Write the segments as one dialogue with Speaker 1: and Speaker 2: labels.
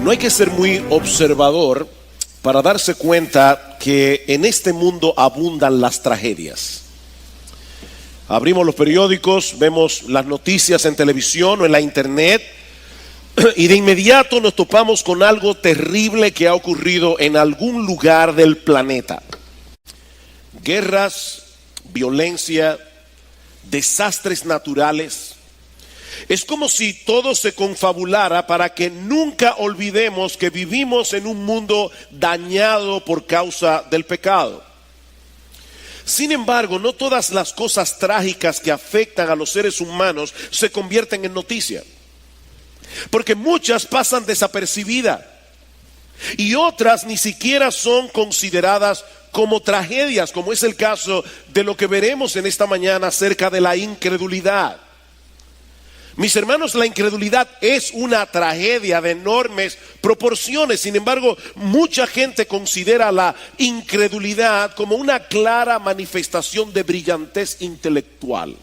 Speaker 1: No hay que ser muy observador para darse cuenta que en este mundo abundan las tragedias. Abrimos los periódicos, vemos las noticias en televisión o en la internet y de inmediato nos topamos con algo terrible que ha ocurrido en algún lugar del planeta. Guerras, violencia, desastres naturales. Es como si todo se confabulara para que nunca olvidemos que vivimos en un mundo dañado por causa del pecado. Sin embargo, no todas las cosas trágicas que afectan a los seres humanos se convierten en noticia, porque muchas pasan desapercibidas y otras ni siquiera son consideradas como tragedias, como es el caso de lo que veremos en esta mañana acerca de la incredulidad. Mis hermanos, la incredulidad es una tragedia de enormes proporciones. Sin embargo, mucha gente considera la incredulidad como una clara manifestación de brillantez intelectual.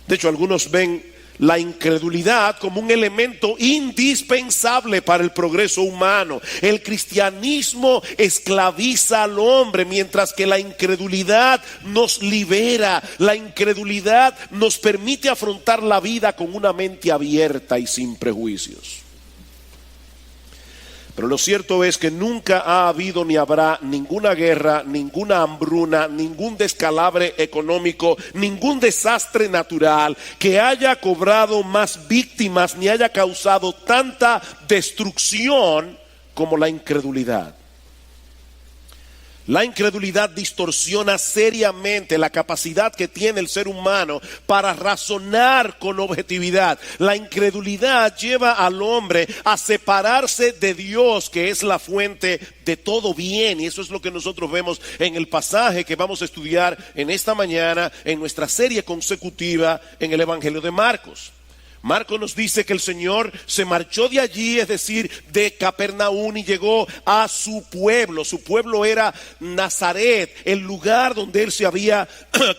Speaker 1: De hecho, algunos ven la incredulidad como un elemento indispensable para el progreso humano. El cristianismo esclaviza al hombre, mientras que la incredulidad nos libera. La incredulidad nos permite afrontar la vida con una mente abierta y sin prejuicios. Pero lo cierto es que nunca ha habido ni habrá ninguna guerra, ninguna hambruna, ningún descalabre económico, ningún desastre natural que haya cobrado más víctimas ni haya causado tanta destrucción como la incredulidad. La incredulidad distorsiona seriamente la capacidad que tiene el ser humano para razonar con objetividad. La incredulidad lleva al hombre a separarse de Dios, que es la fuente de todo bien. Y eso es lo que nosotros vemos en el pasaje que vamos a estudiar en esta mañana en nuestra serie consecutiva en el Evangelio de Marcos. Marcos nos dice que el Señor se marchó de allí, es decir, de Capernaum, y llegó a su pueblo. Su pueblo era Nazaret, el lugar donde él se había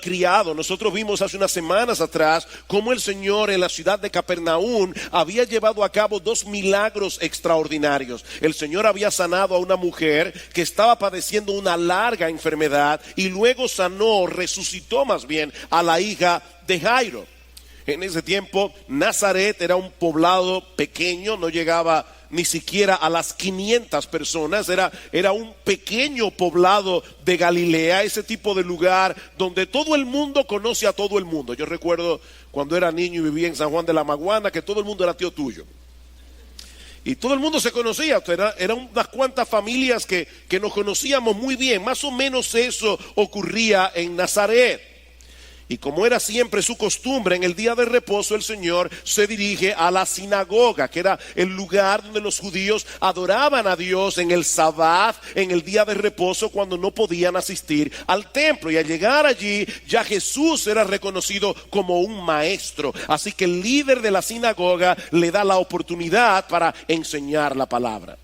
Speaker 1: criado. Nosotros vimos hace unas semanas atrás cómo el Señor en la ciudad de Capernaum había llevado a cabo 2 milagros extraordinarios. El Señor había sanado a una mujer que estaba padeciendo una larga enfermedad y luego sanó, resucitó más bien, a la hija de Jairo. En ese tiempo Nazaret era un poblado pequeño, no llegaba ni siquiera a las 500 personas, era un pequeño poblado de Galilea, ese tipo de lugar donde todo el mundo conoce a todo el mundo. Yo recuerdo cuando era niño y vivía en San Juan de la Maguana que todo el mundo era tío tuyo. Y todo el mundo se conocía, eran unas cuantas familias que nos conocíamos muy bien. Más o menos eso ocurría en Nazaret. Y como era siempre su costumbre, en el día de reposo el Señor se dirige a la sinagoga, que era el lugar donde los judíos adoraban a Dios en el sabbat, en el día de reposo, cuando no podían asistir al templo. Y al llegar allí, ya Jesús era reconocido como un maestro. Así que el líder de la sinagoga le da la oportunidad para enseñar la palabra.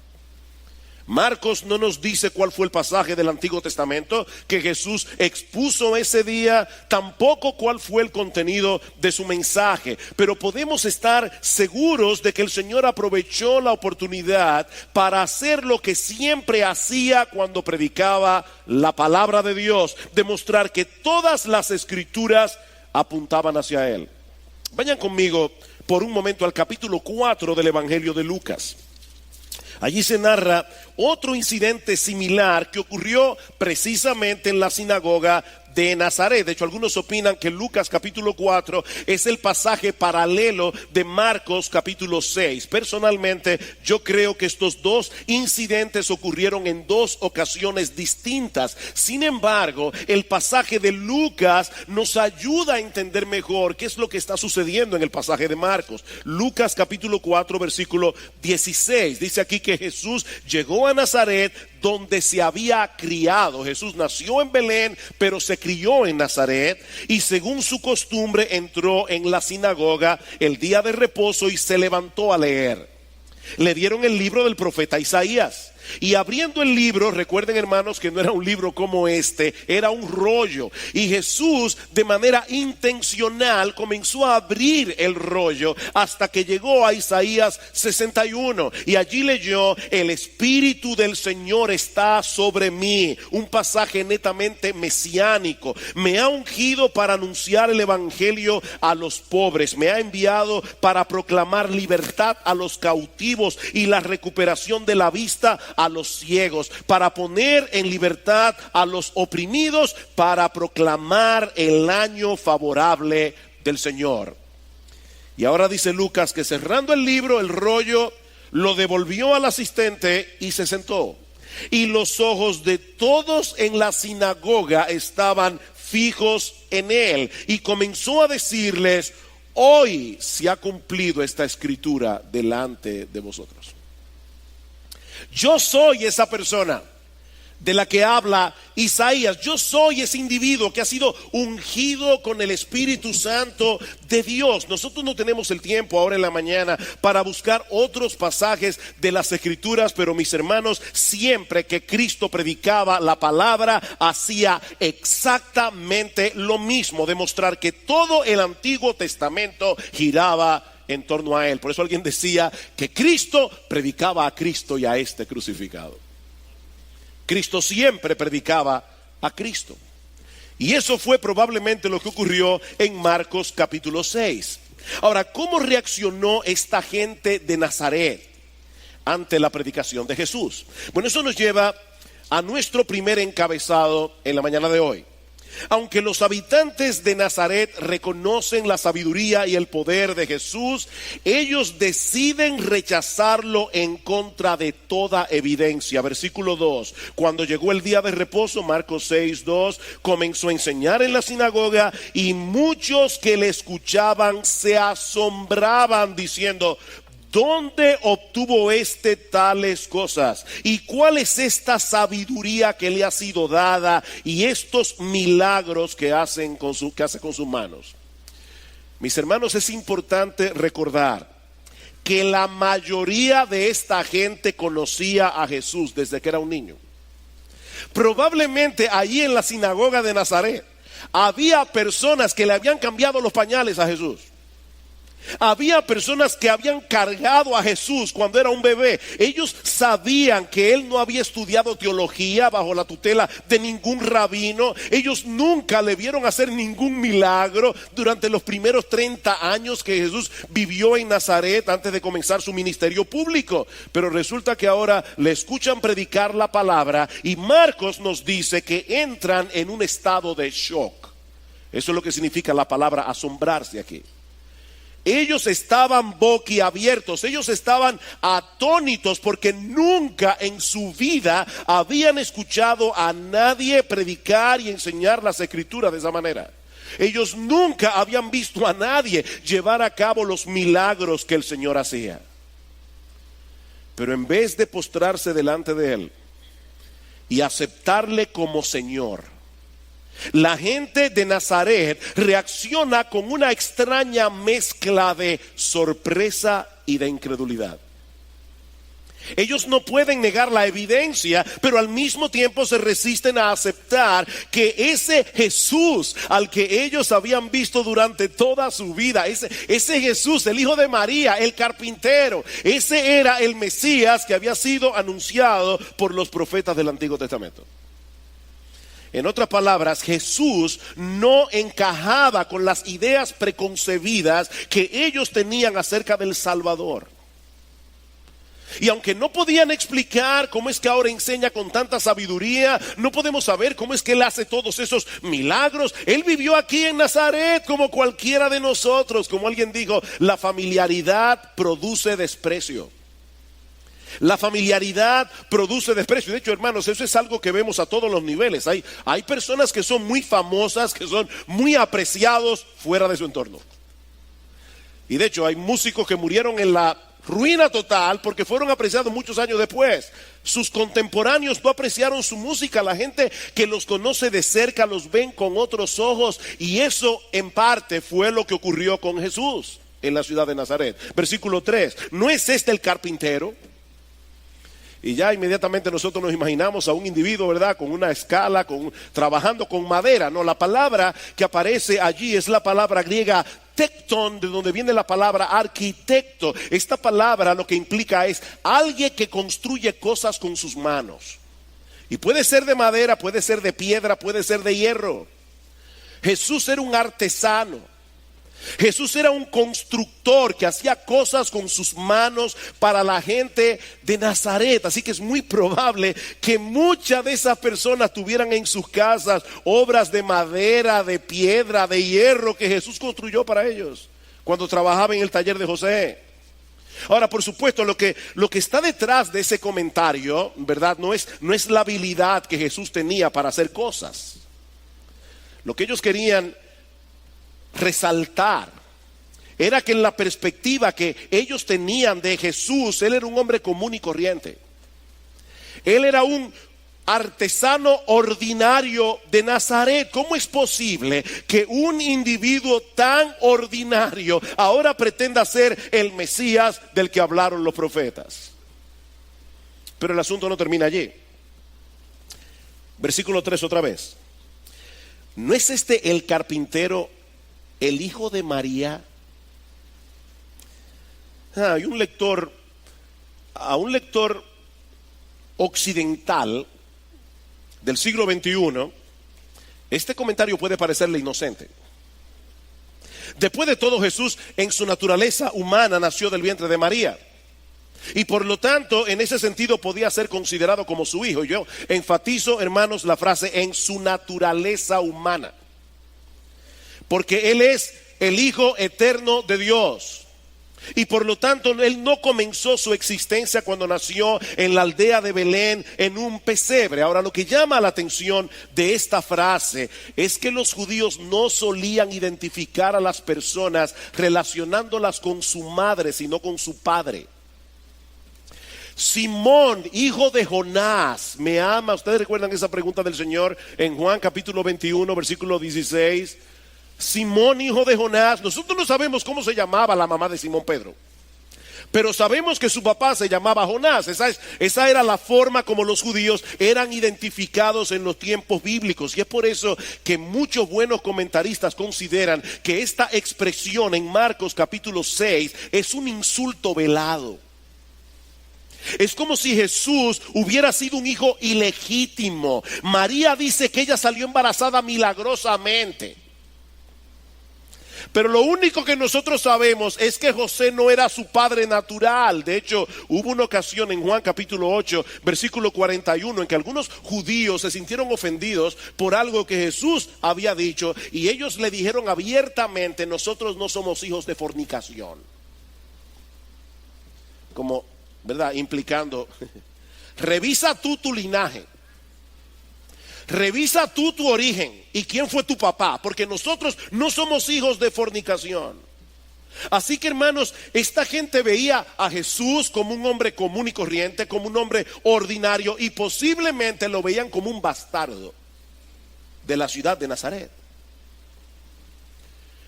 Speaker 1: Marcos no nos dice cuál fue el pasaje del Antiguo Testamento que Jesús expuso ese día, tampoco cuál fue el contenido de su mensaje, pero podemos estar seguros de que el Señor aprovechó la oportunidad para hacer lo que siempre hacía cuando predicaba la palabra de Dios, demostrar que todas las escrituras apuntaban hacia Él. Vayan conmigo por un momento al capítulo 4 del Evangelio de Lucas. Allí se narra otro incidente similar que ocurrió precisamente en la sinagoga de Nazaret. De hecho, algunos opinan que Lucas capítulo 4 es el pasaje paralelo de Marcos capítulo 6. Personalmente, yo creo que estos dos incidentes ocurrieron en dos ocasiones distintas. Sin embargo, el pasaje de Lucas nos ayuda a entender mejor qué es lo que está sucediendo en el pasaje de Marcos. Lucas capítulo 4 versículo 16. Dice aquí que Jesús llegó a Nazaret, donde se había criado. Jesús nació en Belén, pero se crió en Nazaret, y según su costumbre entró en la sinagoga el día de reposo y se levantó a leer. Le dieron el libro del profeta Isaías. Y abriendo el libro, recuerden hermanos que no era un libro como este, era un rollo. Y Jesús de manera intencional comenzó a abrir el rollo hasta que llegó a Isaías 61. Y allí leyó: el Espíritu del Señor está sobre mí. Un pasaje netamente mesiánico. Me ha ungido para anunciar el evangelio a los pobres. Me ha enviado para proclamar libertad a los cautivos y la recuperación de la vista a los ciegos, para poner en libertad a los oprimidos, para proclamar el año favorable del Señor. Y ahora dice Lucas que cerrando el libro, el rollo, lo devolvió al asistente y se sentó. Y los ojos de todos en la sinagoga estaban fijos en él. Y comenzó a decirles: hoy se ha cumplido esta escritura delante de vosotros. Yo soy esa persona de la que habla Isaías. Yo soy ese individuo que ha sido ungido con el Espíritu Santo de Dios. Nosotros no tenemos el tiempo ahora en la mañana para buscar otros pasajes de las Escrituras, pero mis hermanos, siempre que Cristo predicaba la palabra, hacía exactamente lo mismo: demostrar que todo el Antiguo Testamento giraba en torno a él. Por eso alguien decía que Cristo predicaba a Cristo y a este crucificado. Cristo siempre predicaba a Cristo. Y eso fue probablemente lo que ocurrió en Marcos capítulo 6. Ahora, ¿cómo reaccionó esta gente de Nazaret ante la predicación de Jesús? Bueno, eso nos lleva a nuestro primer encabezado en la mañana de hoy. Aunque los habitantes de Nazaret reconocen la sabiduría y el poder de Jesús, ellos deciden rechazarlo en contra de toda evidencia. Versículo 2: cuando llegó el día de reposo, Marcos 6:2, comenzó a enseñar en la sinagoga y muchos que le escuchaban se asombraban diciendo: ¿dónde obtuvo tales cosas? ¿Y cuál es esta sabiduría que le ha sido dada? Y estos milagros que hace con sus manos. Mis hermanos, es importante recordar que la mayoría de esta gente conocía a Jesús desde que era un niño. Probablemente allí en la sinagoga de Nazaret había personas que le habían cambiado los pañales a Jesús. Había personas que habían cargado a Jesús cuando era un bebé. Ellos sabían que él no había estudiado teología bajo la tutela de ningún rabino. Ellos nunca le vieron hacer ningún milagro durante los primeros 30 años que Jesús vivió en Nazaret antes de comenzar su ministerio público. Pero resulta que ahora le escuchan predicar la palabra y Marcos nos dice que entran en un estado de shock. Eso es lo que significa la palabra asombrarse aquí. Ellos estaban boquiabiertos, ellos estaban atónitos porque nunca en su vida habían escuchado a nadie predicar y enseñar las Escrituras de esa manera. Ellos nunca habían visto a nadie llevar a cabo los milagros que el Señor hacía. Pero en vez de postrarse delante de él y aceptarle como Señor, la gente de Nazaret reacciona con una extraña mezcla de sorpresa y de incredulidad. Ellos no pueden negar la evidencia, pero al mismo tiempo se resisten a aceptar que ese Jesús al que ellos habían visto durante toda su vida, ese Jesús, el hijo de María, el carpintero, ese era el Mesías que había sido anunciado por los profetas del Antiguo Testamento. En otras palabras, Jesús no encajaba con las ideas preconcebidas que ellos tenían acerca del Salvador. Y aunque no podían explicar cómo es que ahora enseña con tanta sabiduría, no podemos saber cómo es que él hace todos esos milagros. Él vivió aquí en Nazaret como cualquiera de nosotros. Como alguien dijo, la familiaridad produce desprecio. La familiaridad produce desprecio. De hecho, hermanos, eso es algo que vemos a todos los niveles. Hay personas que son muy famosas, que son muy apreciados fuera de su entorno. Y de hecho, hay músicos que murieron en la ruina total porque fueron apreciados muchos años después. Sus contemporáneos no apreciaron su música. La gente que los conoce de cerca los ven con otros ojos. Y eso en parte fue lo que ocurrió con Jesús en la ciudad de Nazaret. Versículo 3. ¿No es este el carpintero? Y ya inmediatamente nosotros nos imaginamos a un individuo, ¿verdad?, con una escala, trabajando con madera. No, la palabra que aparece allí es la palabra griega tecton, de donde viene la palabra arquitecto. Esta palabra lo que implica es alguien que construye cosas con sus manos. Y puede ser de madera, puede ser de piedra, puede ser de hierro. Jesús era un artesano. Jesús era un constructor que hacía cosas con sus manos para la gente de Nazaret. Así que es muy probable que muchas de esas personas tuvieran en sus casas obras de madera, de piedra, de hierro que Jesús construyó para ellos cuando trabajaba en el taller de José. Ahora, por supuesto, lo que está detrás de ese comentario, ¿verdad?, no es la habilidad que Jesús tenía para hacer cosas. Lo que ellos querían resaltar era que en la perspectiva que ellos tenían de Jesús, Él era un hombre común y corriente. Él era un artesano ordinario de Nazaret. ¿Cómo es posible que un individuo tan ordinario ahora pretenda ser el Mesías del que hablaron los profetas? Pero el asunto no termina allí. Versículo 3 otra vez. ¿No es este el carpintero, el hijo de María? Hay un lector occidental del siglo XXI, este comentario puede parecerle inocente. Después de todo, Jesús en su naturaleza humana nació del vientre de María. Y por lo tanto, en ese sentido podía ser considerado como su hijo. Yo enfatizo, hermanos, la frase en su naturaleza humana. Porque Él es el Hijo eterno de Dios. Y por lo tanto, Él no comenzó su existencia cuando nació en la aldea de Belén en un pesebre. Ahora, lo que llama la atención de esta frase es que los judíos no solían identificar a las personas relacionándolas con su madre, sino con su padre. Simón, hijo de Jonás, ¿me ama? ¿Ustedes recuerdan esa pregunta del Señor en Juan capítulo 21, versículo 16? Simón, hijo de Jonás. Nosotros no sabemos cómo se llamaba la mamá de Simón Pedro, pero sabemos que su papá se llamaba Jonás. Esa era la forma como los judíos eran identificados en los tiempos bíblicos. Y es por eso que muchos buenos comentaristas consideran que esta expresión en Marcos capítulo 6 es un insulto velado. Es como si Jesús hubiera sido un hijo ilegítimo. María dice que ella salió embarazada milagrosamente. Pero lo único que nosotros sabemos es que José no era su padre natural. De hecho, hubo una ocasión en Juan capítulo 8, versículo 41, en que algunos judíos se sintieron ofendidos por algo que Jesús había dicho. Y ellos le dijeron abiertamente: nosotros no somos hijos de fornicación. Como, ¿verdad?, implicando, revisa tú tu linaje. Revisa tú tu origen y quién fue tu papá, porque nosotros no somos hijos de fornicación. Así que, hermanos, esta gente veía a Jesús como un hombre común y corriente, como un hombre ordinario, y posiblemente lo veían como un bastardo de la ciudad de Nazaret.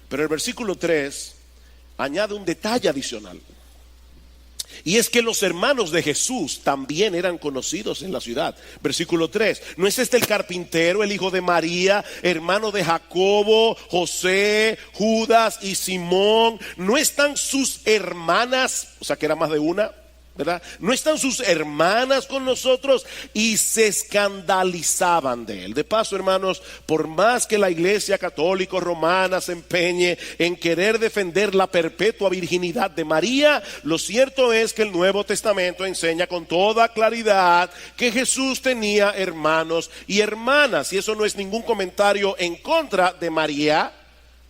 Speaker 1: Pero el versículo 3 añade un detalle adicional. Y es que los hermanos de Jesús también eran conocidos en la ciudad. Versículo 3. ¿No es este el carpintero, el hijo de María, hermano de Jacobo, José, Judas y Simón? ¿No están sus hermanas? O sea, que era más de una, ¿verdad? ¿No están sus hermanas con nosotros? Y se escandalizaban de él. De paso, hermanos, por más que la iglesia católica romana se empeñe en querer defender la perpetua virginidad de María, lo cierto es que el Nuevo Testamento enseña con toda claridad que Jesús tenía hermanos y hermanas. Y eso no es ningún comentario en contra de María.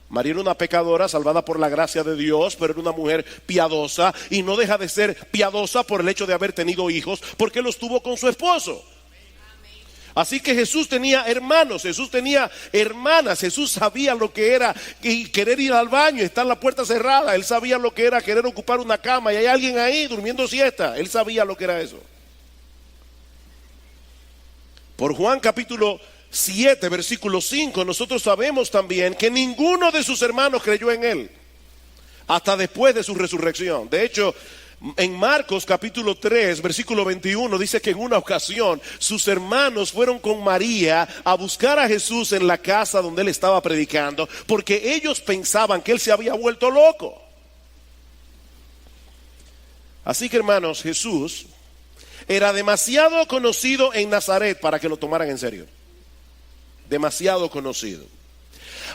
Speaker 1: María era una pecadora salvada por la gracia de Dios, pero era una mujer piadosa, y no deja de ser piadosa por el hecho de haber tenido hijos, porque los tuvo con su esposo. Así que Jesús tenía hermanos, Jesús tenía hermanas. Jesús sabía lo que era querer ir al baño y estar la puerta cerrada. Él sabía lo que era querer ocupar una cama y hay alguien ahí durmiendo siesta. Él sabía lo que era eso. Por Juan capítulo 7, versículo 5, nosotros sabemos también que ninguno de sus hermanos creyó en él hasta después de su resurrección. De hecho, En Marcos capítulo 3, versículo 21, dice que en una ocasión sus hermanos fueron con María a buscar a Jesús en la casa donde él estaba predicando, porque ellos pensaban que él se había vuelto loco. Así que, hermanos, Jesús era demasiado conocido en Nazaret para que lo tomaran en serio. Demasiado conocido.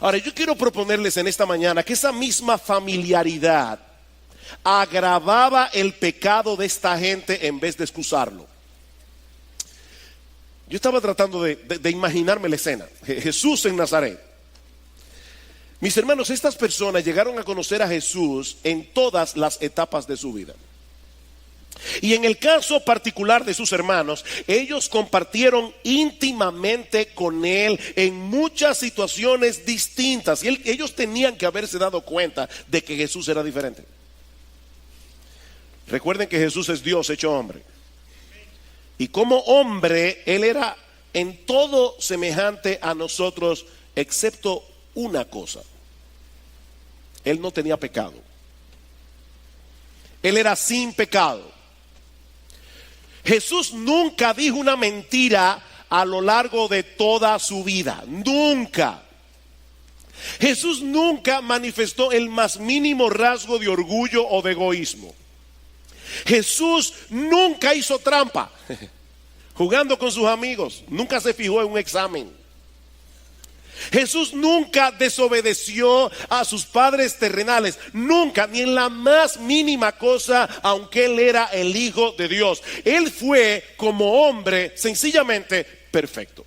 Speaker 1: Ahora, yo quiero proponerles en esta mañana que esa misma familiaridad agravaba el pecado de esta gente en vez de excusarlo. Yo estaba tratando de imaginarme la escena. Jesús en Nazaret. Mis hermanos, estas personas llegaron a conocer a Jesús en todas las etapas de su vida. Y en el caso particular de sus hermanos, ellos compartieron íntimamente con él en muchas situaciones distintas. Y ellos tenían que haberse dado cuenta de que Jesús era diferente. Recuerden que Jesús es Dios hecho hombre. Y como hombre, él era en todo semejante a nosotros, excepto una cosa. Él no tenía pecado. Él era sin pecado. Jesús nunca dijo una mentira a lo largo de toda su vida. Nunca. Jesús nunca manifestó el más mínimo rasgo de orgullo o de egoísmo. Jesús nunca hizo trampa jugando con sus amigos. Nunca se fijó en un examen. Jesús nunca desobedeció a sus padres terrenales. Nunca, ni en la más mínima cosa, aunque él era el Hijo de Dios. Él fue como hombre sencillamente perfecto.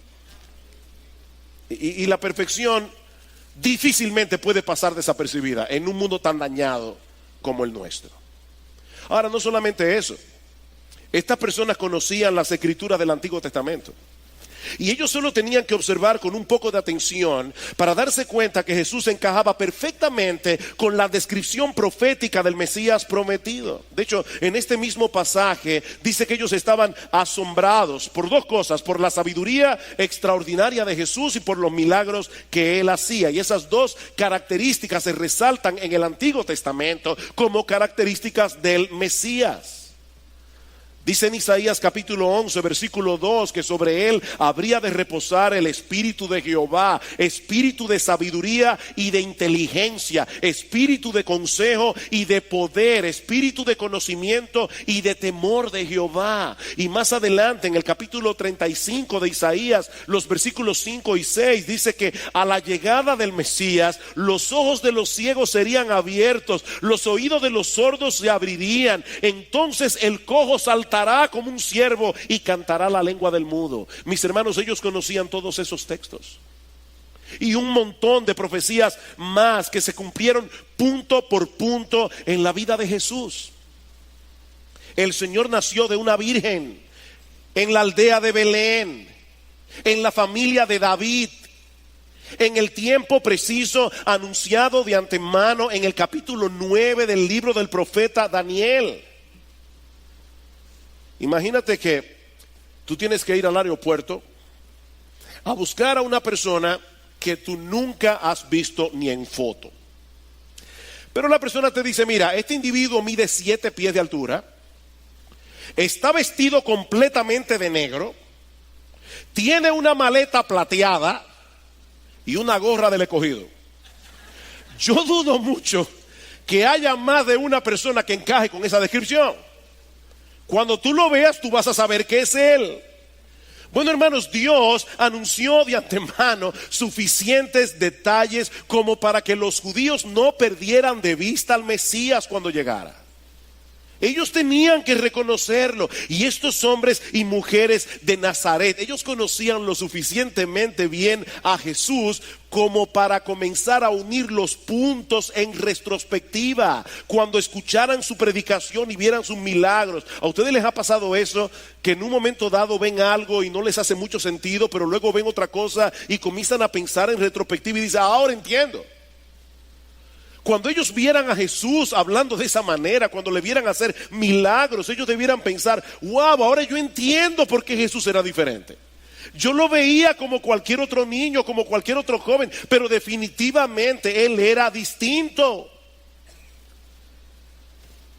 Speaker 1: Y la perfección difícilmente puede pasar desapercibida en un mundo tan dañado como el nuestro. Ahora, no solamente eso. Estas personas conocían las escrituras del Antiguo Testamento. Y ellos solo tenían que observar con un poco de atención para darse cuenta que Jesús encajaba perfectamente con la descripción profética del Mesías prometido. De hecho, en este mismo pasaje dice que ellos estaban asombrados por dos cosas: por la sabiduría extraordinaria de Jesús y por los milagros que él hacía. Y esas dos características se resaltan en el Antiguo Testamento como características del Mesías. Dice en Isaías capítulo 11 versículo 2 que sobre él habría de reposar el espíritu de Jehová, espíritu de sabiduría y de inteligencia, espíritu de consejo y de poder, espíritu de conocimiento y de temor de Jehová. Y más adelante en el capítulo 35 de Isaías, los versículos 5 y 6, dice que a la llegada del Mesías los ojos de los ciegos serían abiertos, los oídos de los sordos se abrirían, entonces el cojo saltará como un ciervo y cantará la lengua del mudo. Mis hermanos, ellos conocían todos esos textos y un montón de profecías más que se cumplieron punto por punto en la vida de Jesús. El Señor nació de una virgen en la aldea de Belén, en la familia de David, en el tiempo preciso anunciado de antemano en el capítulo 9 del libro del profeta Daniel. Imagínate que tú tienes que ir al aeropuerto a buscar a una persona que tú nunca has visto ni en foto. Pero la persona te dice: mira, este individuo mide 7 pies de altura, está vestido completamente de negro, tiene una maleta plateada y una gorra del Escogido. Yo dudo mucho que haya más de una persona que encaje con esa descripción. Cuando tú lo veas, tú vas a saber que es él. Bueno, hermanos, Dios anunció de antemano suficientes detalles como para que los judíos no perdieran de vista al Mesías cuando llegara. Ellos tenían que reconocerlo. Y estos hombres y mujeres de Nazaret, ellos conocían lo suficientemente bien a Jesús como para comenzar a unir los puntos en retrospectiva cuando escucharan su predicación y vieran sus milagros. ¿A ustedes les ha pasado eso? Que en un momento dado ven algo y no les hace mucho sentido, pero luego ven otra cosa y comienzan a pensar en retrospectiva y dicen: ahora entiendo. Cuando ellos vieran a Jesús hablando de esa manera, cuando le vieran hacer milagros, ellos debieran pensar: wow, ahora yo entiendo por qué Jesús era diferente. Yo lo veía como cualquier otro niño, como cualquier otro joven, pero definitivamente él era distinto.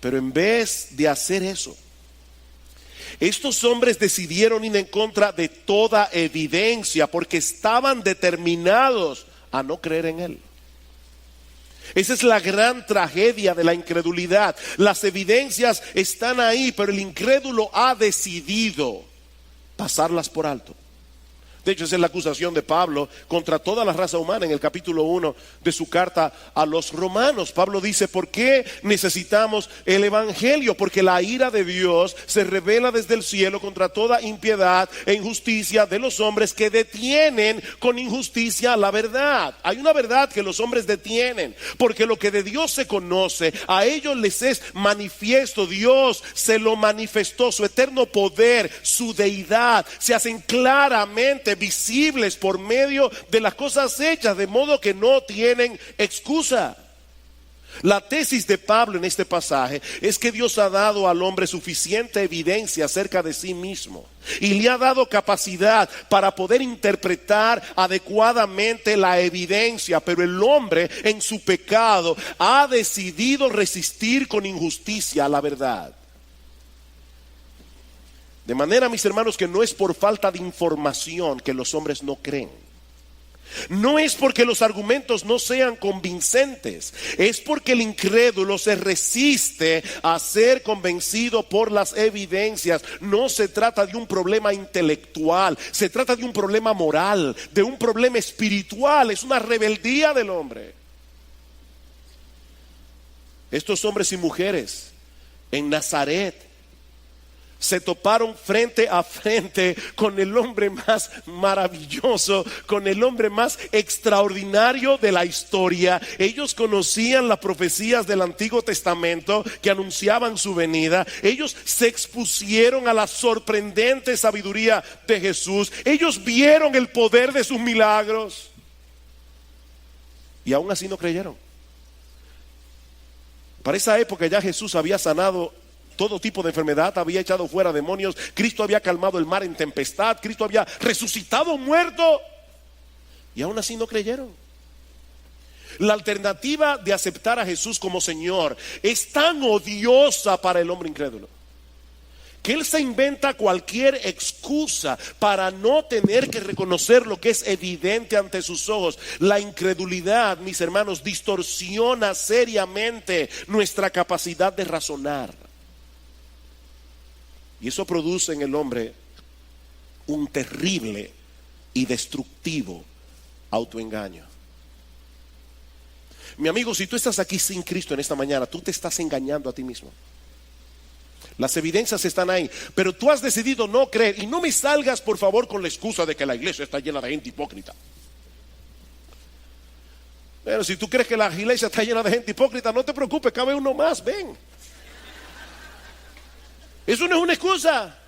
Speaker 1: Pero en vez de hacer eso, estos hombres decidieron ir en contra de toda evidencia porque estaban determinados a no creer en Él. Esa es la gran tragedia de la incredulidad. Las evidencias están ahí, pero el incrédulo ha decidido pasarlas por alto. De hecho, esa es la acusación de Pablo contra toda la raza humana en el capítulo 1 de su carta a los romanos. Pablo dice, ¿por qué necesitamos el evangelio? Porque la ira de Dios se revela desde el cielo contra toda impiedad e injusticia de los hombres que detienen con injusticia la verdad. Hay una verdad que los hombres detienen, porque lo que de Dios se conoce, a ellos les es manifiesto. Dios se lo manifestó, su eterno poder, su deidad, se hacen claramente visibles por medio de las cosas hechas, de modo que no tienen excusa. La tesis de Pablo en este pasaje es que Dios ha dado al hombre suficiente evidencia acerca de sí mismo y le ha dado capacidad para poder interpretar adecuadamente la evidencia, pero el hombre en su pecado ha decidido resistir con injusticia a la verdad. De manera, mis hermanos, que no es por falta de información que los hombres no creen. No es porque los argumentos no sean convincentes. Es porque el incrédulo se resiste a ser convencido por las evidencias. No se trata de un problema intelectual. Se trata de un problema moral, de un problema espiritual. Es una rebeldía del hombre. Estos hombres y mujeres en Nazaret se toparon frente a frente con el hombre más maravilloso, con el hombre más extraordinario de la historia. Ellos conocían las profecías del Antiguo Testamento que anunciaban su venida. Ellos se expusieron a la sorprendente sabiduría de Jesús. Ellos vieron el poder de sus milagros y aún así no creyeron. Para esa época ya Jesús había sanado todo tipo de enfermedad, había echado fuera demonios, Cristo había calmado el mar en tempestad, Cristo había resucitado un muerto, y aún así no creyeron. La alternativa de aceptar a Jesús como Señor es tan odiosa para el hombre incrédulo que él se inventa cualquier excusa para no tener que reconocer lo que es evidente ante sus ojos. La incredulidad, mis hermanos, distorsiona seriamente nuestra capacidad de razonar. Y eso produce en el hombre un terrible y destructivo autoengaño. Mi amigo, si tú estás aquí sin Cristo en esta mañana, tú te estás engañando a ti mismo. Las evidencias están ahí, pero tú has decidido no creer. Y no me salgas, por favor, con la excusa de que la iglesia está llena de gente hipócrita. Pero si tú crees que la iglesia está llena de gente hipócrita, no te preocupes, cabe uno más, ven. Eso no es una excusa.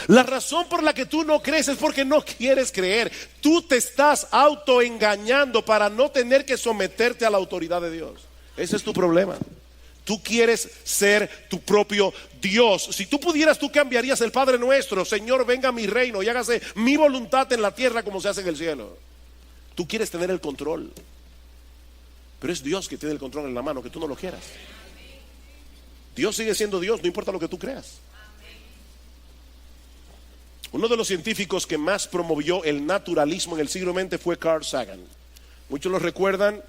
Speaker 1: La razón por la que tú no crees es porque no quieres creer. Tú te estás autoengañando para no tener que someterte a la autoridad de Dios. Ese es tu problema. Tú quieres ser tu propio Dios. Si tú pudieras, tú cambiarías el Padre Nuestro: Señor, venga a mi reino y hágase mi voluntad en la tierra como se hace en el cielo. Tú quieres tener el control, pero es Dios que tiene el control en la mano, que tú no lo quieras. Dios sigue siendo Dios, no importa lo que tú creas. Uno de los científicos que más promovió el naturalismo en el siglo XX fue Carl Sagan. Muchos lo recuerdan.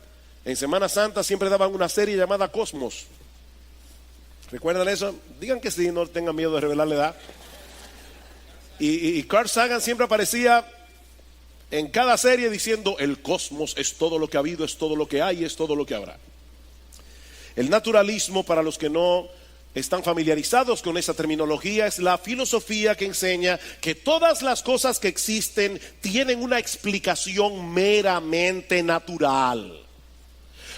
Speaker 1: En Semana Santa siempre daban una serie llamada Cosmos. ¿Recuerdan eso? Digan que sí, no tengan miedo de revelar la edad. Y Carl Sagan siempre aparecía en cada serie diciendo: el cosmos es todo lo que ha habido, es todo lo que hay, es todo lo que habrá. El naturalismo, para los que no están familiarizados con esa terminología, es la filosofía que enseña que todas las cosas que existen tienen una explicación meramente natural.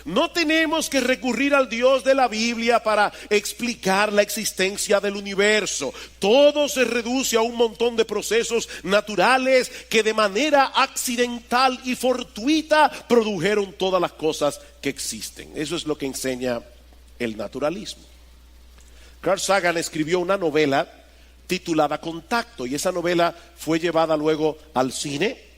Speaker 1: No tenemos que recurrir al Dios de la Biblia para explicar la existencia del universo. Todo se reduce a un montón de procesos naturales que de manera accidental y fortuita produjeron todas las cosas que existen. Eso es lo que enseña el naturalismo. Carl Sagan escribió una novela titulada Contacto, y esa novela fue llevada luego al cine.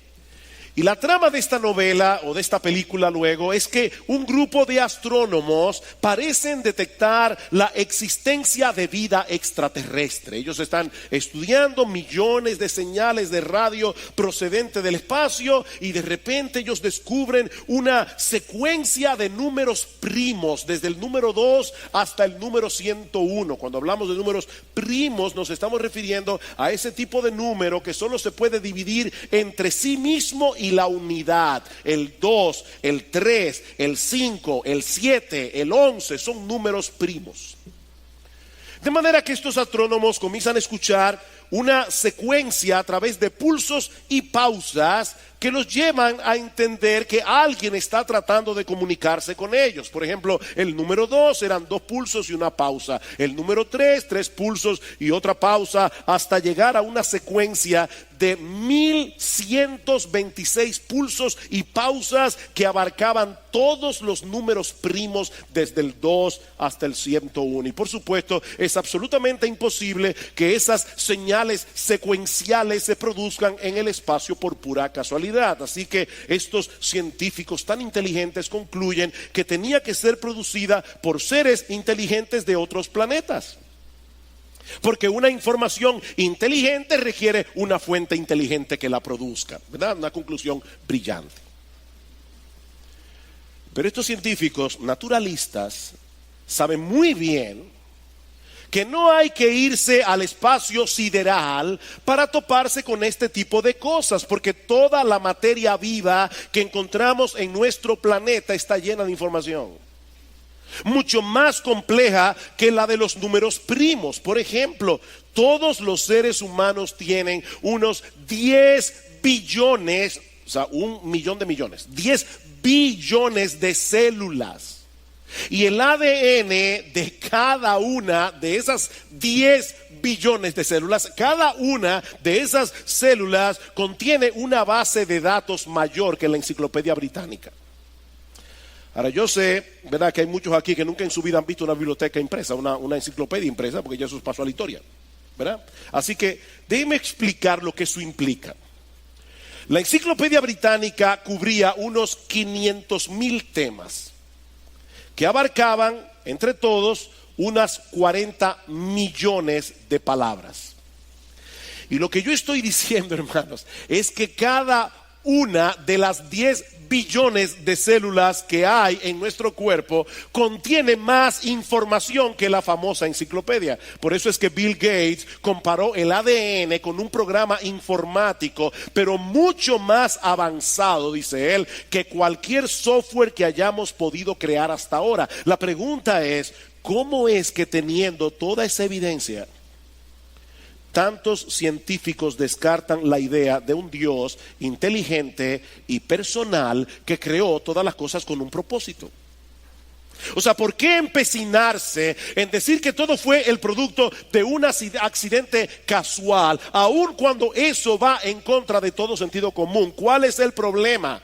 Speaker 1: Y la trama de esta novela o de esta película luego es que un grupo de astrónomos parecen detectar la existencia de vida extraterrestre. Ellos están estudiando millones de señales de radio procedente del espacio y de repente ellos descubren una secuencia de números primos desde el número 2 hasta el número 101. Cuando hablamos de números primos nos estamos refiriendo a ese tipo de número que solo se puede dividir entre sí mismo y la unidad. El 2, el 3, el 5, el 7, el 11 son números primos. De manera que estos astrónomos comienzan a escuchar una secuencia a través de pulsos y pausas que los llevan a entender que alguien está tratando de comunicarse con ellos. Por ejemplo, el número 2 eran 2 pulsos y una pausa. El número 3, 3 pulsos y otra pausa, hasta llegar a una secuencia de 1126 pulsos y pausas que abarcaban todos los números primos desde el 2 hasta el 101. Y por supuesto, es absolutamente imposible que esas señales secuenciales se produzcan en el espacio por pura casualidad. Así que estos científicos tan inteligentes concluyen que tenía que ser producida por seres inteligentes de otros planetas. Porque una información inteligente requiere una fuente inteligente que la produzca, ¿verdad? Una conclusión brillante. Pero estos científicos naturalistas saben muy bien que no hay que irse al espacio sideral para toparse con este tipo de cosas, porque toda la materia viva que encontramos en nuestro planeta está llena de información, mucho más compleja que la de los números primos. Por ejemplo, todos los seres humanos tienen unos 10 billones, o sea, 1 millón de millones, 10 billones de células. Y el ADN de cada una de esas 10 billones de células, cada una de esas células contiene una base de datos mayor que la Enciclopedia Británica. Ahora yo sé, ¿verdad?, que hay muchos aquí que nunca en su vida han visto una biblioteca impresa, una enciclopedia impresa, porque ya eso pasó a la historia, ¿verdad? Así que déjenme explicar lo que eso implica. La Enciclopedia Británica cubría unos 500,000 temas que abarcaban entre todos unas 40 millones de palabras. Y lo que yo estoy diciendo, hermanos, es que cada una de las 10 billones de células que hay en nuestro cuerpo contiene más información que la famosa enciclopedia. Por eso es que Bill Gates comparó el ADN con un programa informático, pero mucho más avanzado, dice él, que cualquier software que hayamos podido crear hasta ahora. La pregunta es, ¿cómo es que teniendo toda esa evidencia, tantos científicos descartan la idea de un Dios inteligente y personal que creó todas las cosas con un propósito? O sea, ¿por qué empecinarse en decir que todo fue el producto de un accidente casual, aun cuando eso va en contra de todo sentido común? ¿Cuál es el problema?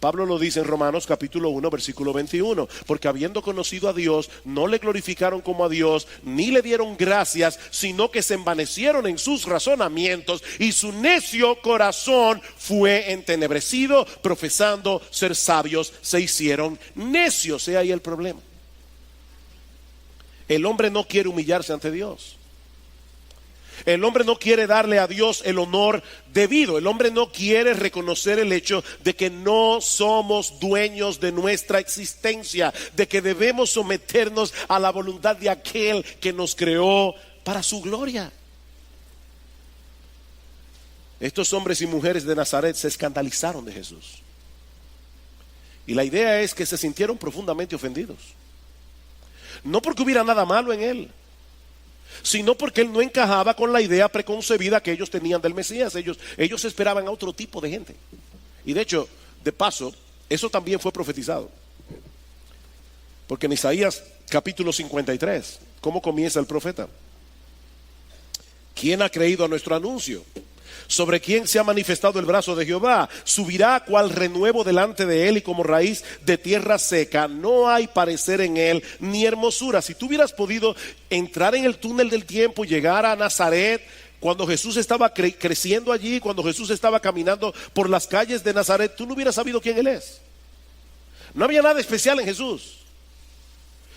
Speaker 1: Pablo lo dice en Romanos capítulo 1 versículo 21, porque habiendo conocido a Dios, no le glorificaron como a Dios, ni le dieron gracias, sino que se envanecieron en sus razonamientos, y su necio corazón fue entenebrecido, profesando ser sabios, se hicieron necios. He ahí el problema. El hombre no quiere humillarse ante Dios. El hombre no quiere darle a Dios el honor debido. El hombre no quiere reconocer el hecho de que no somos dueños de nuestra existencia, de que debemos someternos a la voluntad de aquel que nos creó para su gloria. Estos hombres y mujeres de Nazaret se escandalizaron de Jesús. Y la idea es que se sintieron profundamente ofendidos. No porque hubiera nada malo en él, sino porque él no encajaba con la idea preconcebida que ellos tenían del Mesías. Ellos esperaban a otro tipo de gente. Y de hecho, de paso, eso también fue profetizado. Porque en Isaías capítulo 53, ¿cómo comienza el profeta? ¿Quién ha creído a nuestro anuncio? ¿Sobre quién se ha manifestado el brazo de Jehová? Subirá cual renuevo delante de él y como raíz de tierra seca. No hay parecer en él ni hermosura. Si tú hubieras podido entrar en el túnel del tiempo y llegar a Nazaret cuando Jesús estaba creciendo allí, cuando Jesús estaba caminando por las calles de Nazaret, tú no hubieras sabido quién Él es. No había nada especial en Jesús.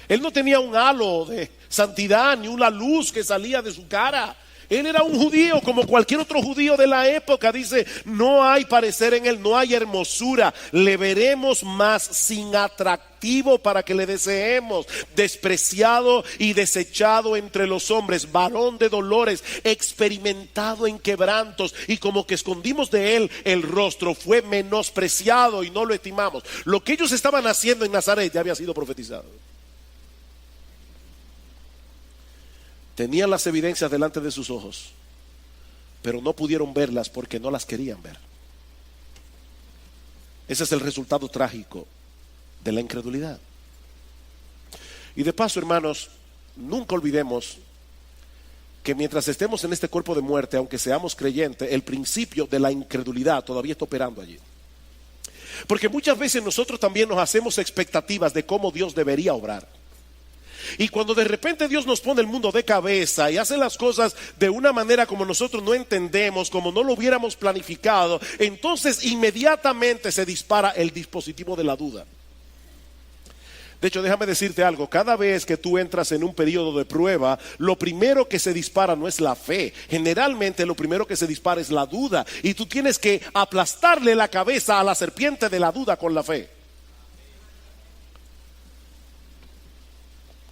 Speaker 1: Él no tenía un halo de santidad ni una luz que salía de su cara. Él era un judío como cualquier otro judío de la época. Dice, no hay parecer en él, no hay hermosura. Le veremos más sin atractivo para que le deseemos. Despreciado y desechado entre los hombres, varón de dolores, experimentado en quebrantos. Y como que escondimos de él el rostro, fue menospreciado y no lo estimamos. Lo que ellos estaban haciendo en Nazaret ya había sido profetizado. Tenían las evidencias delante de sus ojos, pero no pudieron verlas porque no las querían ver. Ese es el resultado trágico de la incredulidad. Y de paso, hermanos, nunca olvidemos que mientras estemos en este cuerpo de muerte, aunque seamos creyentes, el principio de la incredulidad todavía está operando allí. Porque muchas veces nosotros también nos hacemos expectativas de cómo Dios debería obrar. Y cuando de repente Dios nos pone el mundo de cabeza y hace las cosas de una manera como nosotros no entendemos, como no lo hubiéramos planificado, entonces inmediatamente se dispara el dispositivo de la duda. De hecho, déjame decirte algo, cada vez que tú entras en un periodo de prueba, lo primero que se dispara no es la fe. Generalmente lo primero que se dispara es la duda. Y tú tienes que aplastarle la cabeza a la serpiente de la duda con la fe.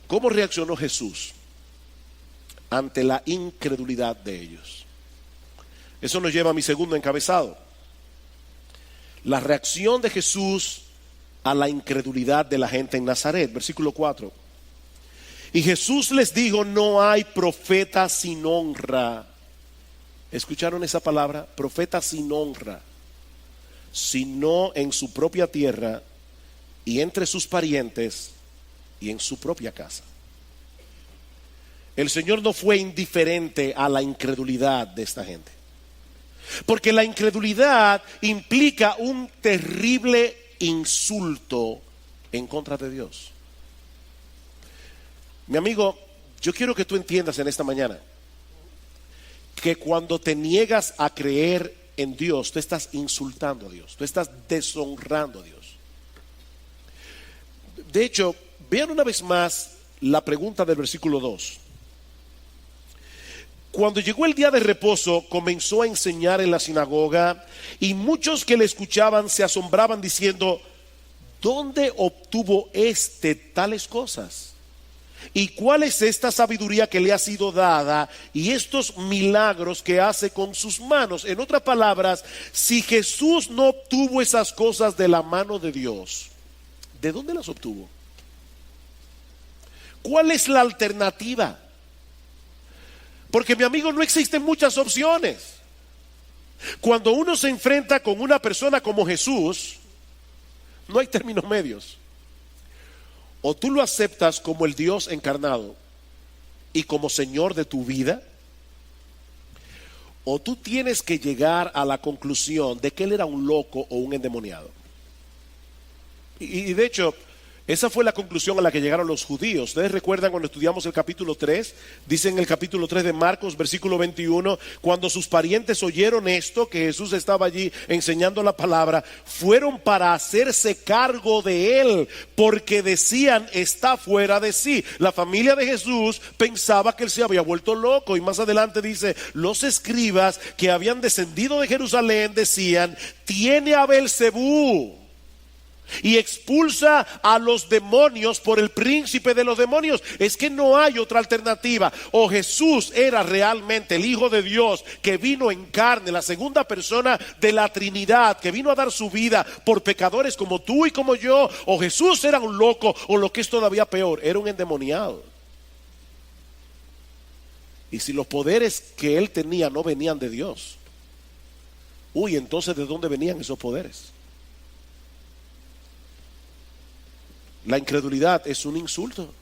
Speaker 1: ¿Cómo reaccionó Jesús ante la incredulidad de ellos? Eso nos lleva a mi segundo encabezado. La reacción de Jesús a la incredulidad de la gente en Nazaret, versículo 4. Y Jesús les dijo, no hay profeta sin honra. ¿Escucharon esa palabra? Profeta sin honra, sino en su propia tierra y entre sus parientes y en su propia casa. El Señor no fue indiferente a la incredulidad de esta gente, porque la incredulidad implica un terrible insulto en contra de Dios. Mi amigo, yo quiero que tú entiendas en esta mañana que cuando te niegas a creer en Dios, tú estás insultando a Dios, tú estás deshonrando a Dios. De hecho, vean una vez más la pregunta del versículo 2. Cuando llegó el día de reposo, comenzó a enseñar en la sinagoga y muchos que le escuchaban se asombraban diciendo, ¿dónde obtuvo tales cosas? ¿Y cuál es esta sabiduría que le ha sido dada y estos milagros que hace con sus manos? En otras palabras, si Jesús no obtuvo esas cosas de la mano de Dios, ¿de dónde las obtuvo? ¿Cuál es la alternativa? Porque mi amigo, no existen muchas opciones. Cuando uno se enfrenta con una persona como Jesús, no hay términos medios. O tú lo aceptas como el Dios encarnado y como Señor de tu vida, o tú tienes que llegar a la conclusión de que él era un loco o un endemoniado. Y de hecho, esa fue la conclusión a la que llegaron los judíos. Ustedes recuerdan cuando estudiamos el capítulo 3, dice en el capítulo 3 de Marcos, versículo 21, cuando sus parientes oyeron esto, que Jesús estaba allí enseñando la palabra, fueron para hacerse cargo de él, porque decían, está fuera de sí. La familia de Jesús pensaba que él se había vuelto loco, y más adelante dice, los escribas que habían descendido de Jerusalén decían, tiene a Beelzebú y expulsa a los demonios por el príncipe de los demonios. Es que no hay otra alternativa. O Jesús era realmente el Hijo de Dios que vino en carne, la segunda persona de la Trinidad, que vino a dar su vida por pecadores como tú y como yo, o Jesús era un loco, o lo que es todavía peor, era un endemoniado. Y si los poderes que él tenía no venían de Dios, entonces ¿de dónde venían esos poderes? La incredulidad es un insulto.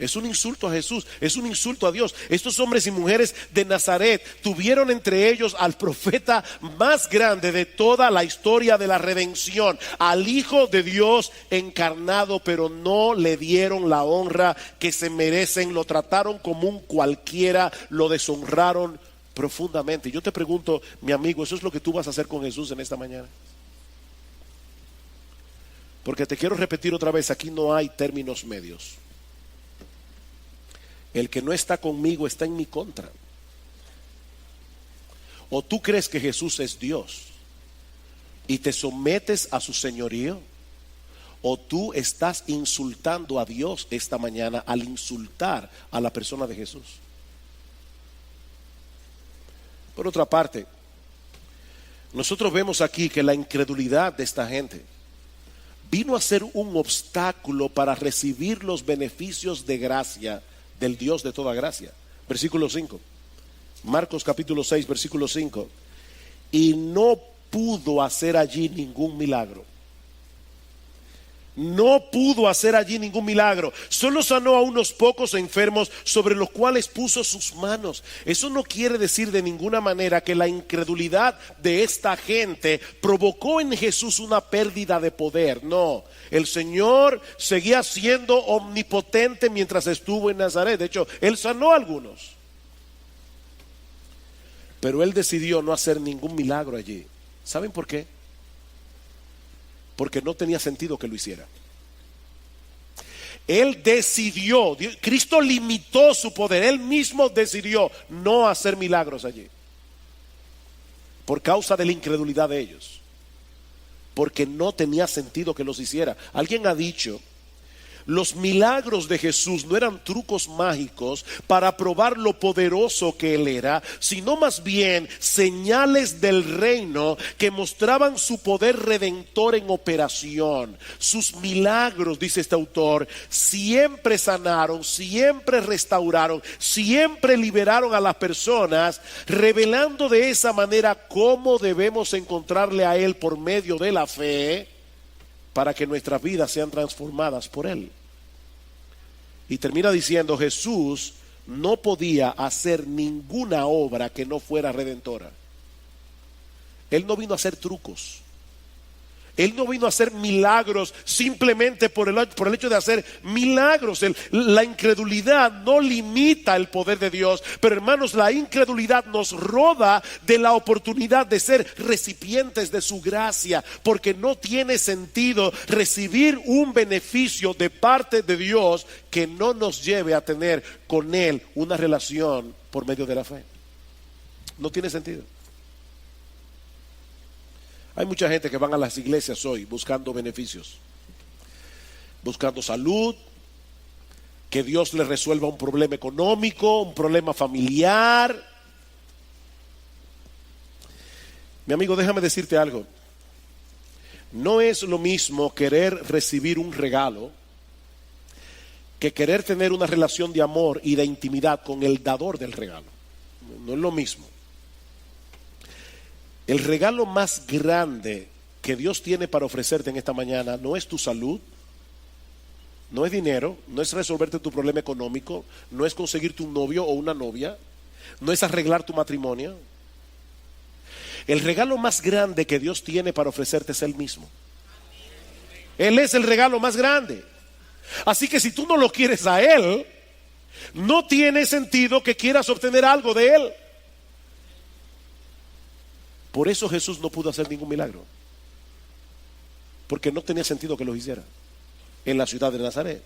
Speaker 1: Es un insulto a Jesús, es un insulto a Dios. Estos hombres y mujeres de Nazaret tuvieron entre ellos al profeta más grande de toda la historia de la redención, al Hijo de Dios encarnado, pero no le dieron la honra que se merecen, lo trataron como un cualquiera, lo deshonraron profundamente. Yo te pregunto, mi amigo, ¿eso es lo que tú vas a hacer con Jesús en esta mañana? Porque te quiero repetir otra vez, aquí no hay términos medios. El que no está conmigo está en mi contra. ¿O tú crees que Jesús es Dios y te sometes a su señorío? ¿O tú estás insultando a Dios esta mañana al insultar a la persona de Jesús? Por otra parte, nosotros vemos aquí que la incredulidad de esta gente vino a ser un obstáculo para recibir los beneficios de gracia del Dios de toda gracia. Versículo 5. Marcos capítulo 6, versículo 5. Y no pudo hacer allí ningún milagro. No pudo hacer allí ningún milagro. Solo sanó a unos pocos enfermos sobre los cuales puso sus manos. Eso no quiere decir de ninguna manera que la incredulidad de esta gente provocó en Jesús una pérdida de poder. No, el Señor seguía siendo omnipotente mientras estuvo en Nazaret. De hecho, Él sanó a algunos. Pero Él decidió no hacer ningún milagro allí. ¿Saben por qué? Porque no tenía sentido que lo hiciera. Él decidió, Cristo limitó su poder, Él mismo decidió no hacer milagros allí. Por causa de la incredulidad de ellos. Porque no tenía sentido que los hiciera. Alguien ha dicho, los milagros de Jesús no eran trucos mágicos para probar lo poderoso que Él era, sino más bien señales del reino que mostraban su poder redentor en operación. Sus milagros, dice este autor, siempre sanaron, siempre restauraron, siempre liberaron a las personas, revelando de esa manera cómo debemos encontrarle a Él por medio de la fe, para que nuestras vidas sean transformadas por Él. Y termina diciendo, Jesús no podía hacer ninguna obra que no fuera redentora. Él no vino a hacer trucos. Él no vino a hacer milagros simplemente por el hecho de hacer milagros. La incredulidad no limita el poder de Dios, pero hermanos, la incredulidad nos roba de la oportunidad de ser recipientes de su gracia, porque no tiene sentido recibir un beneficio de parte de Dios que no nos lleve a tener con Él una relación por medio de la fe. No tiene sentido. Hay mucha gente que van a las iglesias hoy buscando beneficios, buscando salud, que Dios les resuelva un problema económico, un problema familiar. Mi amigo, déjame decirte algo. No es lo mismo querer recibir un regalo que querer tener una relación de amor y de intimidad con el dador del regalo. No es lo mismo. El regalo más grande que Dios tiene para ofrecerte en esta mañana no es tu salud, no es dinero, no es resolverte tu problema económico, no es conseguirte un novio o una novia, no es arreglar tu matrimonio. El regalo más grande que Dios tiene para ofrecerte es Él mismo. Él es el regalo más grande. Así que si tú no lo quieres a Él, no tiene sentido que quieras obtener algo de Él. Por eso Jesús no pudo hacer ningún milagro, porque no tenía sentido que lo hiciera en la ciudad de Nazaret.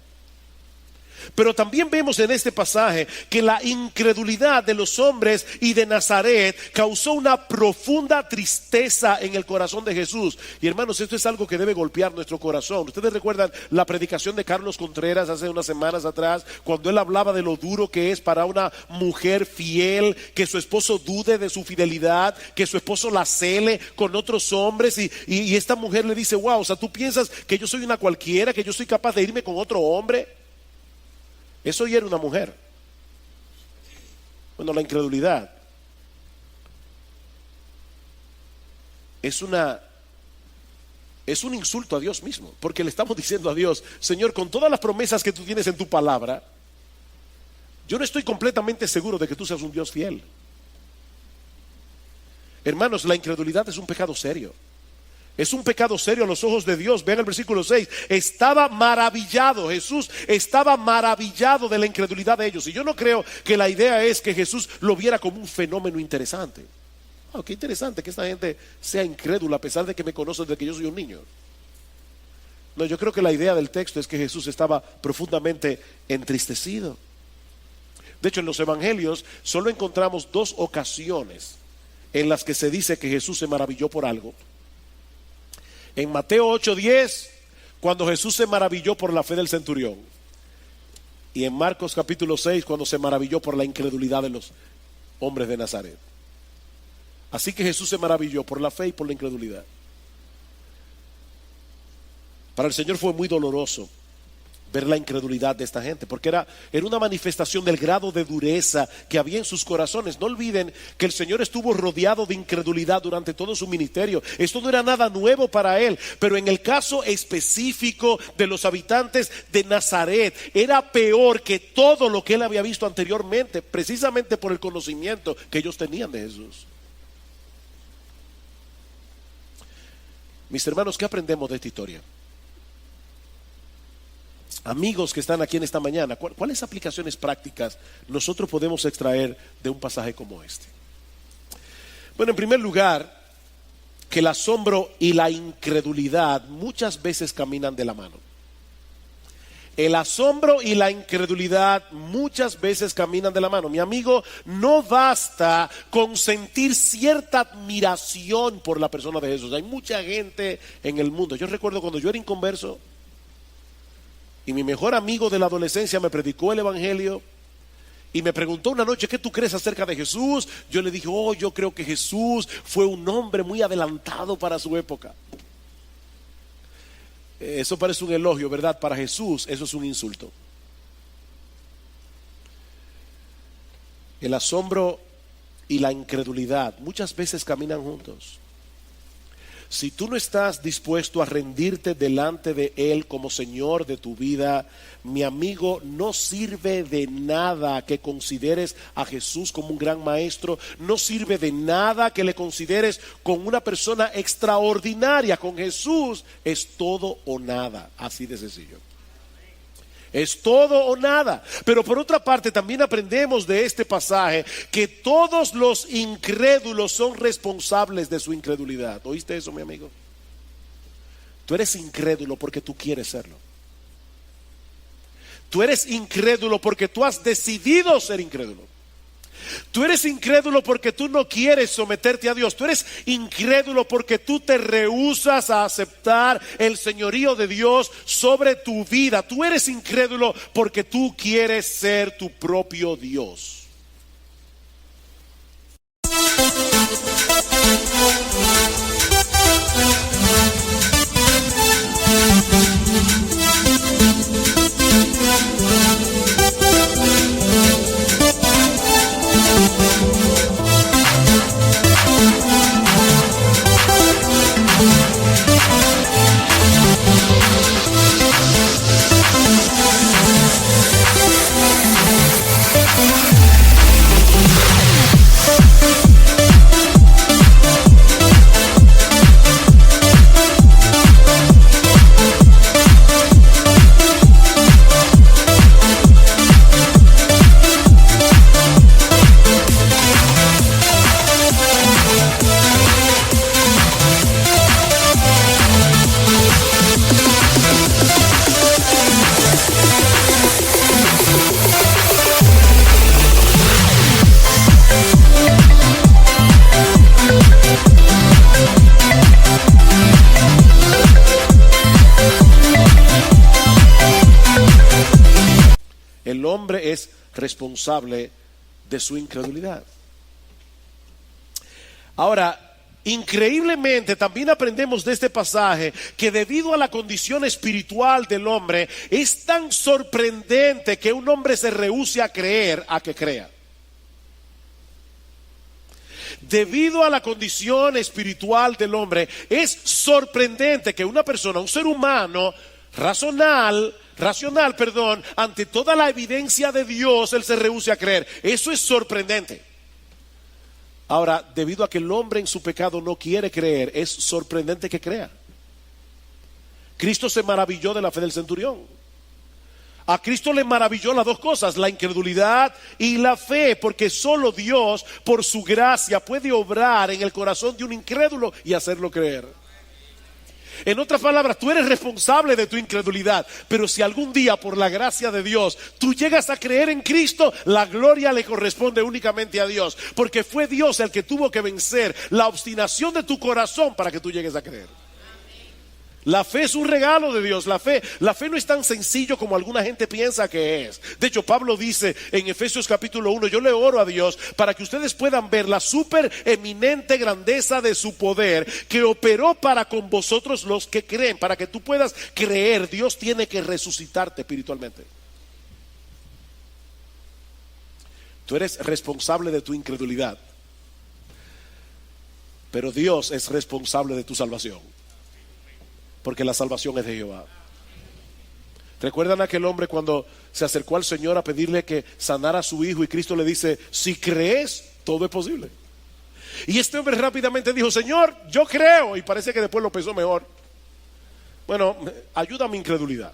Speaker 1: Pero también vemos en este pasaje que la incredulidad de los hombres y de Nazaret causó una profunda tristeza en el corazón de Jesús. Y hermanos, esto es algo que debe golpear nuestro corazón. Ustedes recuerdan la predicación de Carlos Contreras hace unas semanas atrás, cuando él hablaba de lo duro que es para una mujer fiel que su esposo dude de su fidelidad, que su esposo la cele con otros hombres, y esta mujer le dice, wow, o sea, tú piensas que yo soy una cualquiera, que yo soy capaz de irme con otro hombre. Eso hiere una mujer. Bueno, la incredulidad es un insulto a Dios mismo, porque le estamos diciendo a Dios, Señor, con todas las promesas que tú tienes en tu palabra, Yo no estoy completamente seguro de que tú seas un Dios fiel. Hermanos, la incredulidad es un pecado serio. Es un pecado serio a los ojos de Dios. Vean el versículo 6. Estaba maravillado. Jesús estaba maravillado de la incredulidad de ellos. Y yo no creo que la idea es que Jesús lo viera como un fenómeno interesante. Oh, qué interesante que esta gente sea incrédula a pesar de que me conoce desde que yo soy un niño. No, yo creo que la idea del texto es que Jesús estaba profundamente entristecido. De hecho, en los evangelios solo encontramos 2 ocasiones en las que se dice que Jesús se maravilló por algo. En Mateo 8:10, cuando Jesús se maravilló por la fe del centurión. Y en Marcos capítulo 6, cuando se maravilló por la incredulidad de los hombres de Nazaret. Así que Jesús se maravilló por la fe y por la incredulidad. Para el Señor fue muy doloroso ver la incredulidad de esta gente, porque era una manifestación del grado de dureza que había en sus corazones. No olviden que el Señor estuvo rodeado de incredulidad durante todo su ministerio. Esto no era nada nuevo para él, pero en el caso específico de los habitantes de Nazaret, era peor que todo lo que él había visto anteriormente, precisamente por el conocimiento que ellos tenían de Jesús. Mis hermanos, ¿qué aprendemos de esta historia? Amigos que están aquí en esta mañana, ¿cuáles aplicaciones prácticas nosotros podemos extraer de un pasaje como este? Bueno, en primer lugar, que el asombro y la incredulidad muchas veces caminan de la mano. El asombro y la incredulidad muchas veces caminan de la mano. Mi amigo, no basta con sentir cierta admiración por la persona de Jesús. Hay mucha gente en el mundo. Yo recuerdo cuando yo era inconverso y mi mejor amigo de la adolescencia me predicó el evangelio y me preguntó una noche: ¿qué tú crees acerca de Jesús? Yo le dije: yo creo que Jesús fue un hombre muy adelantado para su época. Eso parece un elogio, ¿verdad? Para Jesús eso es un insulto. El asombro y la incredulidad muchas veces caminan juntos. Si tú no estás dispuesto a rendirte delante de Él como Señor de tu vida, mi amigo, no sirve de nada que consideres a Jesús como un gran maestro. No sirve de nada que le consideres como una persona extraordinaria. Con Jesús es todo o nada, así de sencillo. Es todo o nada. Pero por otra parte también aprendemos de este pasaje que todos los incrédulos son responsables de su incredulidad. ¿Oíste eso, mi amigo? Tú eres incrédulo porque tú quieres serlo. Tú eres incrédulo porque tú has decidido ser incrédulo. Tú eres incrédulo porque tú no quieres someterte a Dios. Tú eres incrédulo porque tú te rehusas a aceptar el señorío de Dios sobre tu vida. Tú eres incrédulo porque tú quieres ser tu propio Dios. El hombre es responsable de su incredulidad. Ahora, increíblemente también aprendemos de este pasaje que debido a la condición espiritual del hombre es tan sorprendente que un hombre se rehúse a creer a que crea. Debido a la condición espiritual del hombre es sorprendente que una persona, un ser humano racional, racional, perdón, ante toda la evidencia de Dios, él se rehúse a creer. Eso es sorprendente. Ahora, debido a que el hombre en su pecado no quiere creer, es sorprendente que crea. Cristo se maravilló de la fe del centurión. A Cristo le maravilló las dos cosas, la incredulidad y la fe, porque solo Dios, por su gracia, puede obrar en el corazón de un incrédulo y hacerlo creer. En otras palabras, tú eres responsable de tu incredulidad, pero si algún día, por la gracia de Dios, tú llegas a creer en Cristo, la gloria le corresponde únicamente a Dios, porque fue Dios el que tuvo que vencer la obstinación de tu corazón para que tú llegues a creer. La fe es un regalo de Dios. La fe no es tan sencillo como alguna gente piensa que es. De hecho, Pablo dice en Efesios capítulo 1, yo le oro a Dios para que ustedes puedan ver la súper eminente grandeza de su poder que operó para con vosotros los que creen. Para que tú puedas creer, Dios tiene que resucitarte espiritualmente. Tú eres responsable de tu incredulidad, pero Dios es responsable de tu salvación, porque la salvación es de Jehová. ¿Recuerdan a aquel hombre cuando se acercó al Señor a pedirle que sanara a su hijo y Cristo le dice, si crees, todo es posible? Y este hombre rápidamente dijo, Señor, yo creo, y parece que después lo pensó mejor. Bueno, ayuda a mi incredulidad.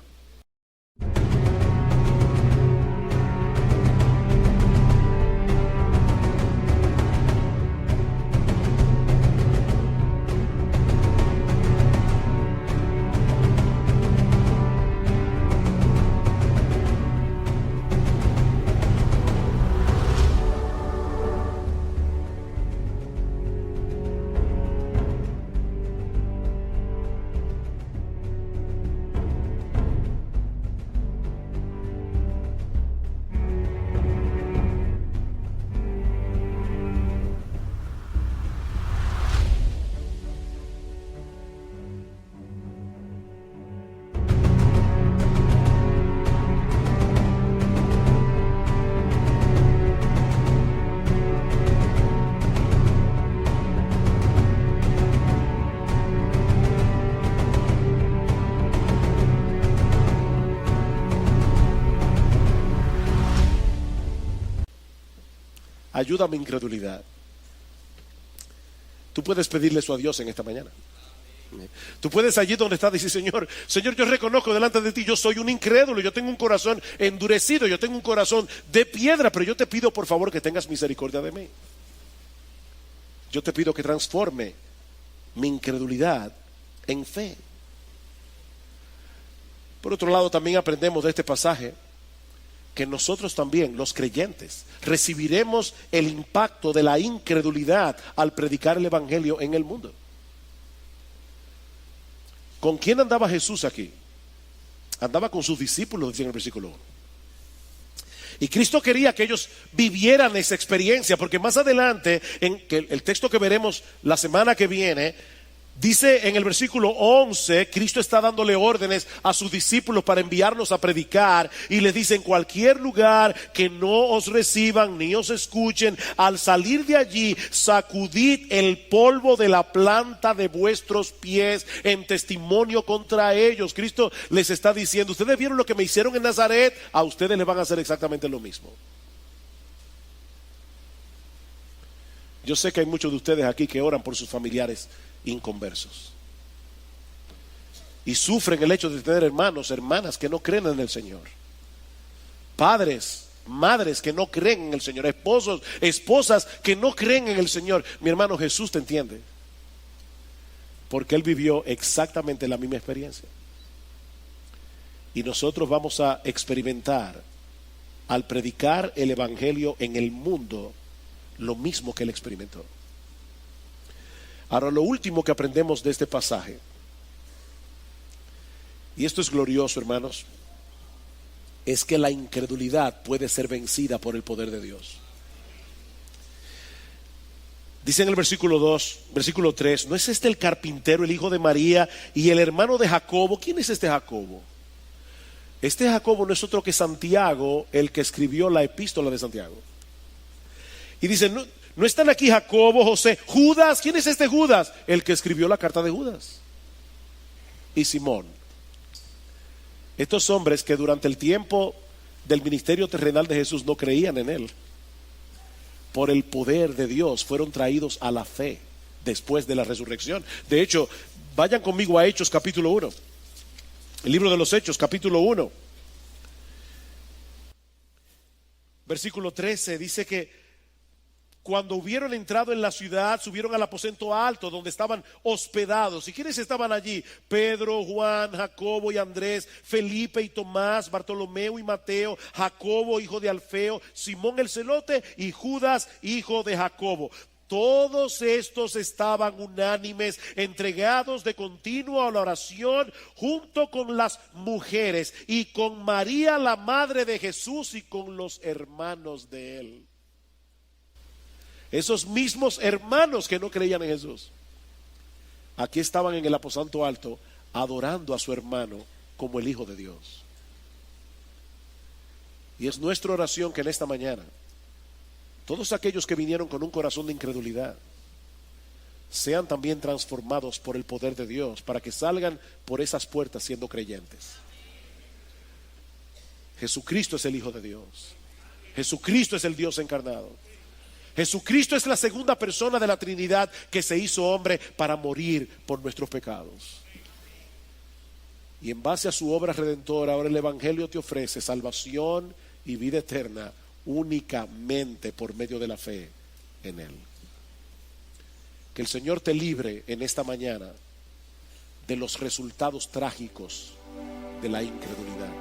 Speaker 1: Ayuda a mi incredulidad. Tú puedes pedirle eso a Dios en esta mañana. Tú puedes allí donde estás decir, Señor, yo reconozco delante de ti, yo soy un incrédulo, yo tengo un corazón endurecido, yo tengo un corazón de piedra, pero yo te pido por favor que tengas misericordia de mí. Yo te pido que transforme mi incredulidad en fe. Por otro lado, también aprendemos de este pasaje que nosotros también, los creyentes, recibiremos el impacto de la incredulidad al predicar el evangelio en el mundo. ¿Con quién andaba Jesús aquí? Andaba con sus discípulos, dice en el versículo 1. Y Cristo quería que ellos vivieran esa experiencia, porque más adelante, en el texto que veremos la semana que viene, dice en el versículo 11, Cristo está dándole órdenes a sus discípulos para enviarlos a predicar, y les dice, en cualquier lugar que no os reciban ni os escuchen, al salir de allí, sacudid el polvo de la planta de vuestros pies en testimonio contra ellos. Cristo les está diciendo, ustedes vieron lo que me hicieron en Nazaret, a ustedes les van a hacer exactamente lo mismo. Yo sé que hay muchos de ustedes aquí que oran por sus familiares inconversos y sufren el hecho de tener hermanos, hermanas que no creen en el Señor, padres, madres que no creen en el Señor, esposos, esposas que no creen en el Señor. Mi hermano, Jesús te entiende, porque Él vivió exactamente la misma experiencia, y nosotros vamos a experimentar al predicar el evangelio en el mundo lo mismo que Él experimentó. Ahora, lo último que aprendemos de este pasaje, y esto es glorioso, hermanos, es que la incredulidad puede ser vencida por el poder de Dios. Dice en el versículo 2, versículo 3, ¿no es este el carpintero, el hijo de María y el hermano de Jacobo? ¿Quién es este Jacobo? Este Jacobo no es otro que Santiago, el que escribió la epístola de Santiago. Y dice, ¿no están aquí Jacobo, José, Judas? ¿Quién es este Judas? El que escribió la carta de Judas. Y Simón. Estos hombres que durante el tiempo del ministerio terrenal de Jesús no creían en Él, por el poder de Dios fueron traídos a la fe después de la resurrección. De hecho, vayan conmigo a Hechos capítulo 1. El libro de los Hechos capítulo 1. Versículo 13 dice que cuando hubieron entrado en la ciudad, subieron al aposento alto donde estaban hospedados. ¿Y quiénes estaban allí? Pedro, Juan, Jacobo y Andrés, Felipe y Tomás, Bartolomeo y Mateo, Jacobo, hijo de Alfeo, Simón el celote y Judas, hijo de Jacobo. Todos estos estaban unánimes, entregados de continuo a la oración, junto con las mujeres y con María, la madre de Jesús, y con los hermanos de él. Esos mismos hermanos que no creían en Jesús, aquí estaban en el aposento alto, adorando a su hermano como el Hijo de Dios. Y es nuestra oración que en esta mañana todos aquellos que vinieron con un corazón de incredulidad sean también transformados por el poder de Dios, para que salgan por esas puertas siendo creyentes. Jesucristo es el Hijo de Dios. Jesucristo es el Dios encarnado. Jesucristo es la segunda persona de la Trinidad que se hizo hombre para morir por nuestros pecados. Y en base a su obra redentora, ahora el Evangelio te ofrece salvación y vida eterna únicamente por medio de la fe en Él. Que el Señor te libre en esta mañana de los resultados trágicos de la incredulidad.